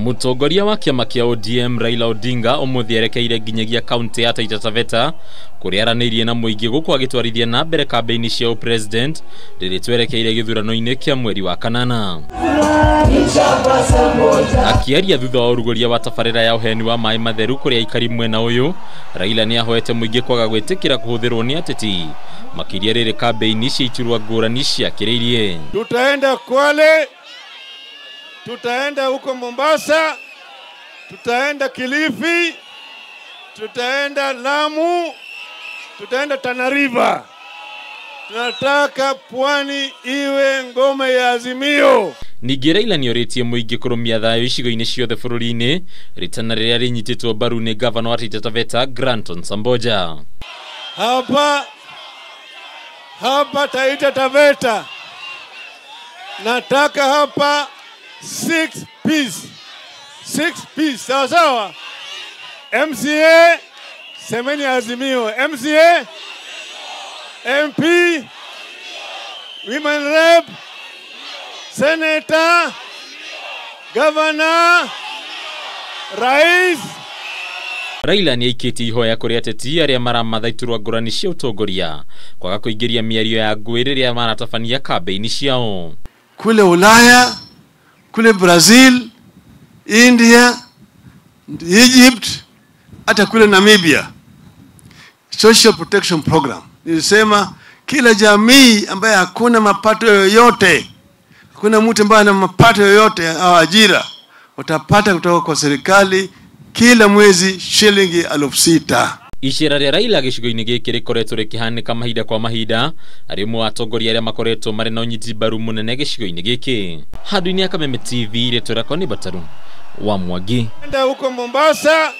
Mutongoria wa kiama kia ODM Raila Odinga umuthi erekeire nginyagia kaunti ya Taita Taveta kuria aranirie na muingi guku agitwarithia na mbere kampeini cia president riri twerekeire githurano-ini kia mweri wa kanana. Akiaria thutha wa uruguria wa tabarira ya uheni wa mai matheru kuria ikari mwena uyu, Raila ni ahoete muingi kwaga gwitikira kuhuthirwo ni ateti makiria riri kampeini cia iturwa ngurani cia kiriirie. Tutaenda Kwale, tutaenda huko Mombasa, tutaenda Kilifi, tutaenda Lamu, tutaenda Tana River. Tunataka pwani iwe ngome ya Azimio. Ningĩ Raila ni oritie muingi kurumia thayo icigo-ini ciothe bururi-ini ritana riria rinyititwo mbaru ni governor wa Taita Taveta Granton Samboja. Hapa Taita Taveta nataka hapa 6 piece sawa sawa. MCA semeni Azimio, MCA, MP, women rep, senator, governor, rais. Raila ni aikiti ihoya kuri ateti aria maramathaitũrwa ngurani cia utongoria kwaga kuingiria miario ya ngui riria maratabania kampeini ciao. Kule Ulaya, kule Brazil, India, Egypt, hata kule Namibia. Social Protection Program. Nilisema kila jamii ambaye hakuna mapato yoyote, hakuna mtu ambaye ana mapato yoyote au ajira, watapata kutoka kwa serikali kila mwezi shilingi 6,000. Icera ria Raila gicigo-ini giki rikoretwo rikihanika mahinda kwa mahinda ari mu atongoria aria makoretwo mari na unyiti mbaru munene gicigo-ini giki. Handu-ini ya Kameme TV retwera ko ni Bataru wa Mwangi. Enda huko Mombasa,